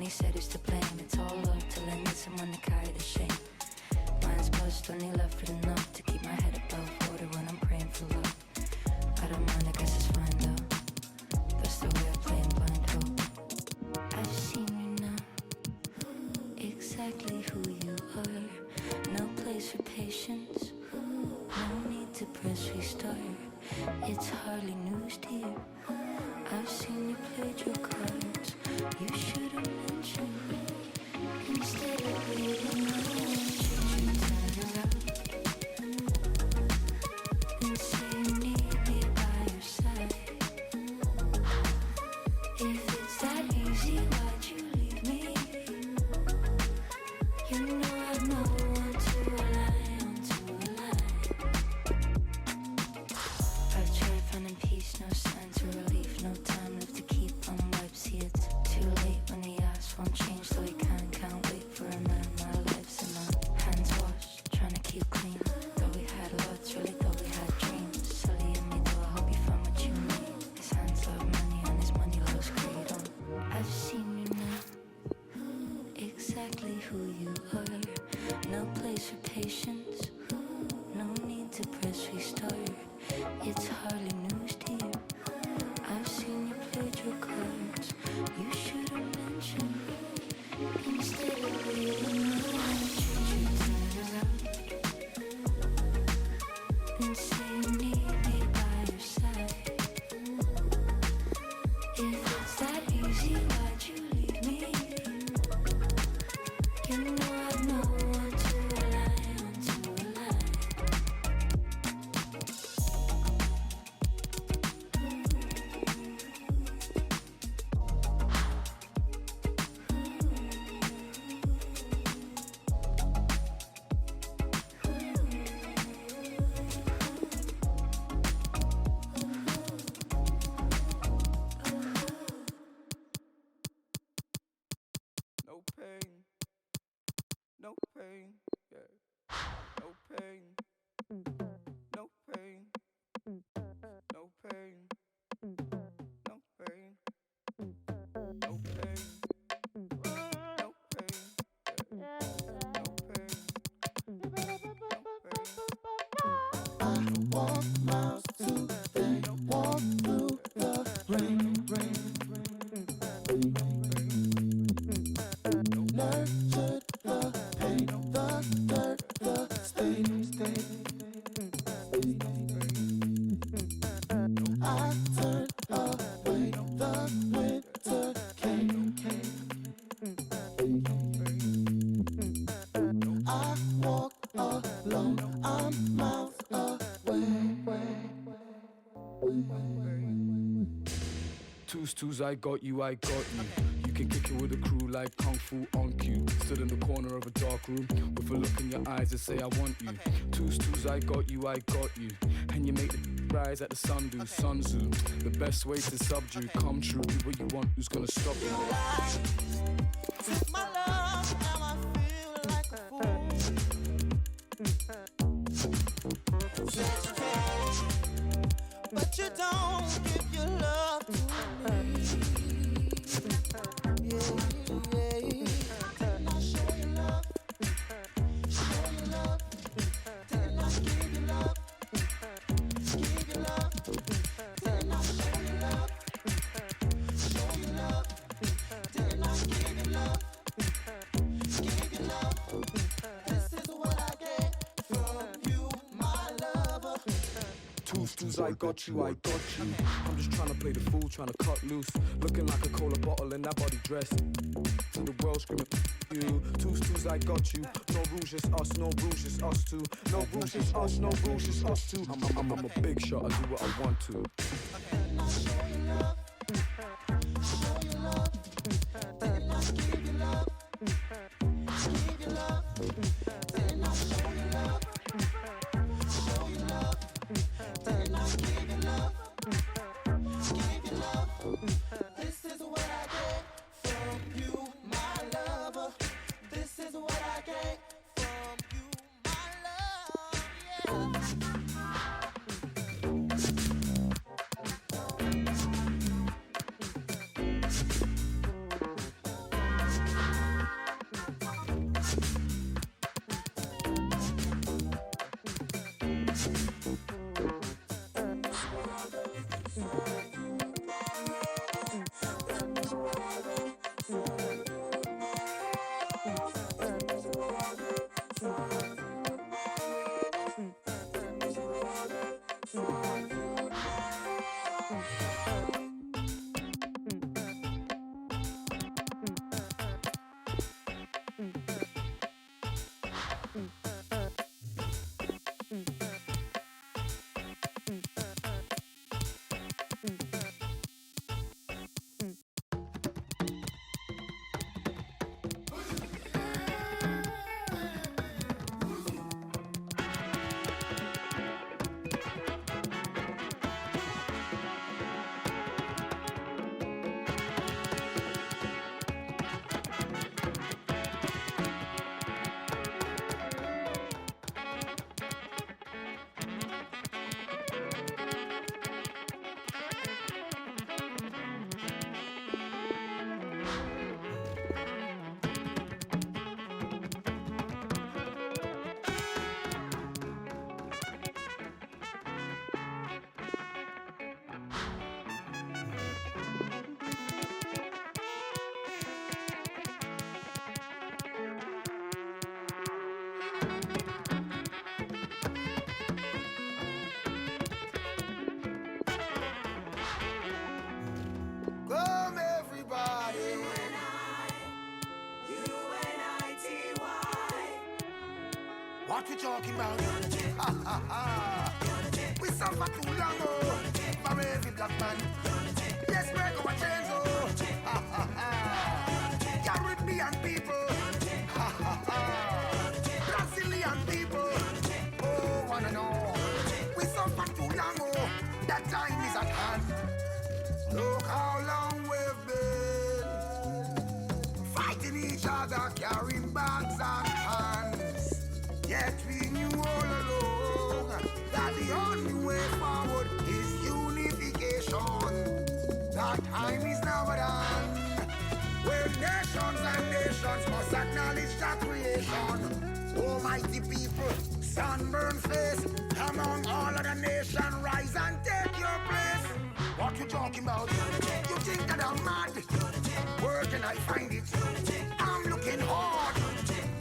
he said who's to blame. It's all love till I need someone to carry the shame. Mine's buzzed, only left with enough to keep my head above water when I'm praying for love. I don't mind, I guess it's fine though. That's the way of playing blind hope. I've seen you now, exactly who you are. No place for patience, no need to press restart. It's hardly news to you. I've seen you played your cards. You should have mentioned me instead of waiting. I want you to turn around and say you need me by your side. If it's that easy, why'd you leave me? You know I've no one to rely on, to rely. I've tried finding peace, no signs of relief, no time left to keep on wipes. See, it's too late when the ice won't change, though he can't wait for a man. My life's in my hands washed, trying to keep clean. Though we had lots, really thought we had dreams. Sully and me, though I hope you found what you need. His hands love money and his money loves greed. I've seen you now, exactly who you are. No place for patience, no need to press restart. It's hardly news to you. I've seen you played your cards. You should have mentioned me instead of waiting. I want you to turn around and say you need me by your side. If it's that easy, why'd you leave me? You know I've no one to rely on, to rely. No pain, no pain, yeah. No pain, no pain, no pain, no pain, no pain, no pain, yeah. No pain, no pain. I walk miles today, walk through the rain. Nurtured the pain, the dirt, the stain. I turned away, the winter came. I walk alone, I'm miles away. Twos, I got you, I got you. You can kick it with a crew like Kung Fu on cue. Stood in the corner of a dark room with a look in your eyes that say I want you. Twos, I got you, I got you. And you make the rise at the sun do, Sun Tzu. The best way to subdue, come true. Do what you want, who's gonna stop you? Take my love, now I feel like a fool. Said you care, but you don't give your love to me. Yeah. Didn't I show you love? Show you love. Didn't I give you love? Give you love. Didn't I show you love? Show you love. Didn't I give you love? Give you love. This is what I get from you, my lover. Twos, I got you, I got you. I'm just trying to play the fool, trying to cut loose. Looking like a cola bottle in that body dress. To the world screaming, you. Twos, I got you. No rules, just us, no rules, just us two. No rules, just us, no rules, just us two. I'm a big shot, I do what I want to. Didn't I show you love? Show you love. Didn't I give you love? Give you love. Didn't I show you love? Show you love. Didn't I give you love? Give you love. This is what I get from you, my lover. This is what I get from you, my love. Yeah. What we talking about? Ha ha ha. We suffer too long, oh, for every black man. Yes, break our chains, oh, ha ha ha. Caribbean people, ha ha ha. Brazilian people, oh, wanna know. We suffer too long, oh, that time is at hand. Look how long we've been fighting each other, carrying bags and hands. Yet we knew all along that the only way forward is unification. That time is now done, where nations and nations must acknowledge that creation. Almighty people, sunburned face, among all other nations, rise and take your place. What you talking about? You think that I'm mad? Where can I find it? I'm looking hard.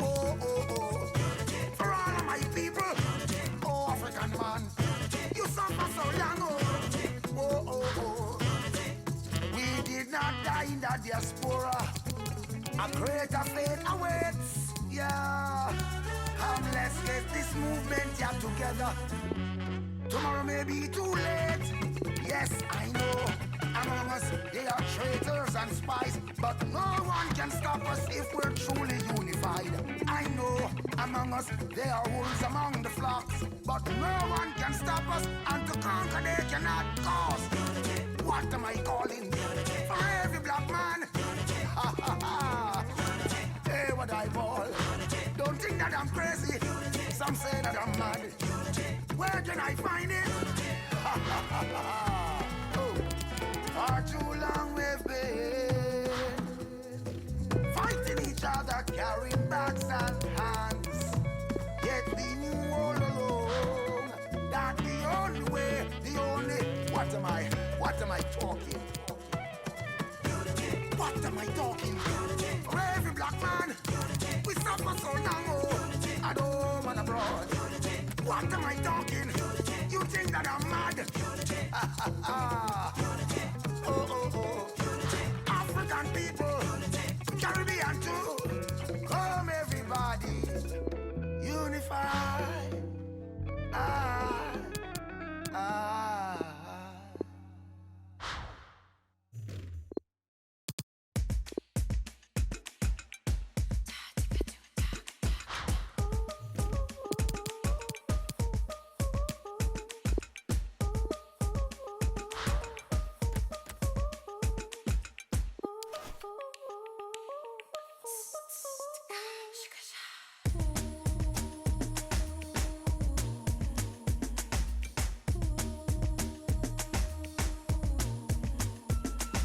Oh, oh, oh. For all of my people, oh, African man, you suffer so long, oh, oh, oh, oh. We did not die in the diaspora. A greater fate awaits, yeah. Let's get this movement here together. Tomorrow may be too late. Yes, I know. Among us, they are traitors and spies, but no one can stop us if we're truly unified. I know. Among us, they are wolves among the flocks, but no one can stop us, and to conquer they cannot cause. What am I calling? For every black man. Ha ha ha. Hey, what I ball. Don't think that I'm crazy. Some say that I'm mad. Where can I find it? Ha ha ha ha. Oh, far too long we've been fighting each other, carrying bags and hands. Yet we knew all along that the only way, the only. What am I talking? What am I talking? For every black man, we suffer so long, oh, at home and abroad. What am I talking? You think that I'm mad? Ha ha ha.